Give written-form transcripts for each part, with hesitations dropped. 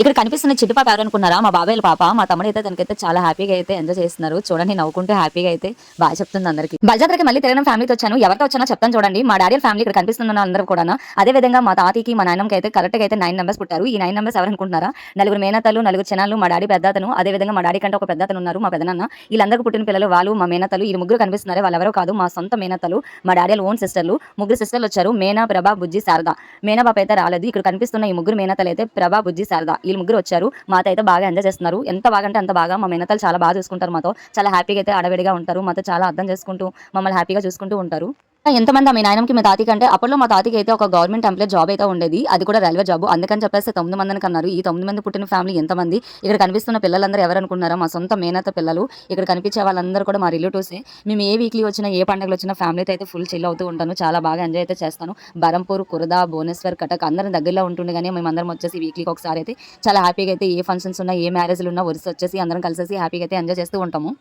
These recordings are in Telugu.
ఇక్కడ కనిపిస్తున్న చిట్టు పాప ఎవరనుకున్నారా? మా బాబాయ్ పాప. మా తమ్ముడు అయితే తనకైతే చాలా హ్యాపీగా అయితే ఎంజాయ్ చేస్తున్నారు. చూడండి నవ్వుకుంటూ హ్యాపీగా అయితే బాగా చెప్తుంది అందరికి. బజార్కి మళ్ళీ తిరగడం ఫ్యామిలీతో వచ్చాను. ఎవరితో వచ్చానో చెప్తాను చూడండి. మా డాడీ ఫ్యామిలీ ఇక్కడ కనిపిస్తున్న అందరూ కూడా. అదే విధంగా మా తాతకి మా నాయనమ్మకి అయితే కరెక్ట్ గా అయితే 9 మెంబర్స్ పుట్టారు. ఈ 9 మెంబర్స్ ఎవరనుకుంటున్నారా? నలుగురు మేనతలు, నలుగురు చిన్నాలు, మా డాడీ పెద్దతను. అదే విధంగా మా డాడీ కంటే ఒక పెద్దతను ఉన్నారు, మా పెద్దనాన్న. వీళ్ళందరికీ పుట్టిన పిల్లలు వాళ్ళు మా మేనతలు. ఈ ముగ్గురు కనిపిస్తున్నారు. వాళ్ళు ఎవరో కాదు, మా సొంత మేనతలు, మా డాడీ ఓన్ సిస్టర్లు. ముగ్గురు సిస్టర్లు వచ్చారు. మేనా, ప్రభా, బుజ్జి, శారద. మేనా పాప అయితే రాలేదు. ఇక్కడ కనిపిస్తున్న ఈ ముగ్గురు మేనతలు అయితే ప్రభా, బుజ్జి, శారద. వీళ్ళు ముగ్గురు వచ్చారు. మాతో అయితే బాగా ఎంజాయ్ చేస్తున్నారు. ఎంత బాగా అంటే అంత బాగా. మా మేనతలు చాలా బాగా చూసుకుంటారు మాతో. చాలా హ్యాపీగా అయితే అడవిడిగా ఉంటారు. మాతో చాలా అర్థం చేసుకుంటూ మమ్మల్ని హ్యాపీగా చూసుకుంటూ ఉంటారు. ఎంతమంది మీ నాయనకి మీ తాతకి అంటే అప్పట్లో మా తాతకి అయితే ఒక గవర్నమెంట్ ఎంప్లాయ్ జాబ్ అయితే ఉండేది. అది కూడా రైల్వే జాబ్. అందుకని చెప్పేసి 9 మందిని కన్నారు. ఈ 9 మంది పుట్టిన ఫ్యామిలీ ఎంతమంది? ఇక్కడ కనిపిస్తున్న పిల్లలందరూ ఎవరనుకున్నారా? మా సొంత మేనత పిల్లలు. ఇక్కడ కనిపించే వాళ్ళందరూ కూడా మా రిలేటివ్సే. మేము ఏ వీక్లీ వచ్చినా ఏ పండుగలు వచ్చినా ఫ్యామిలీతో అయితే ఫుల్ చిల్ అవుతూ ఉంటాను. చాలా బాగా ఎంజాయ్ అయితే చేస్తాను. బరంపూర్, కురదా, భువనేశ్వర్, కటక్ అందరం దగ్గరలో ఉంటుండే కానీ మేమందరం వచ్చేసి వీక్లీకి ఒకసారి అయితే చాలా హ్యాపీగా అయితే ఏ ఫంక్షన్స్ ఉన్నా ఏ మ్యారేజ్లు ఉన్నా వరుస వచ్చేసి అందరం కలిసేసి హ్యాపీగా అయితే ఎంజాయ్ చేస్తూ ఉంటాము.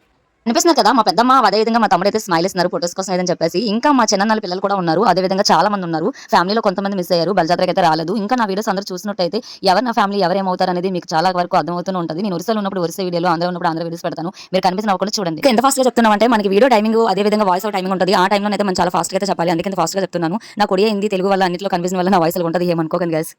అనిపిస్తుంది కదా మా పెద్దమ్మ అదే విధంగా మా తమ్ముడు అయితే స్మైల్ ఇస్తున్నారు ఫోటోస్ కోసం ఏదని చెప్పేసి. ఇంకా మా చిన్న పిల్లలు కూడా ఉన్నారు. అదే విధంగా చాలా మంది ఉన్నారు. ఫ్యామిలీలో కొంతమంది మిస్ అయ్యారు. బలజాత్రకి అయితే రాలేదు. ఇంకా నా వీడియోస్ అందరూ చూసినట్టయితే ఎవరు నా ఫ్యామిలీ ఎవరు ఏమవుతారు అనేది మీకు చాలా వరకు అర్థమవుతూ ఉంటుంది. నేను ఒరిస్సాలో ఉన్నప్పుడు ఒరిస్సా వీడియోలు, ఆంధ్ర ఉన్నప్పుడు ఆంధ్ర వీడియోస్ పెడతాను. మీరు కనిపించిన ఒకటి చూడండి. ఎంత ఫాస్ట్ గా చెప్తున్నాం అంటే మనకి వీడియో టైమింగ్ అదే విధంగా వాయిస్ టైమింగ్ ఉంటుంది. ఆ టైంలో అయితే మనం చాలా ఫాస్ట్ గా అయితే చెప్పాలి. అందుకే ఫాస్ట్ గా చెప్తున్నాను. నాకు ఒడియా హిందీ తెలుగు వల్ల అన్నింటిలో కనిపించిన వల్ల నా వాయిస్ ఉంటుంది. ఏమనుకోకండి గైస్.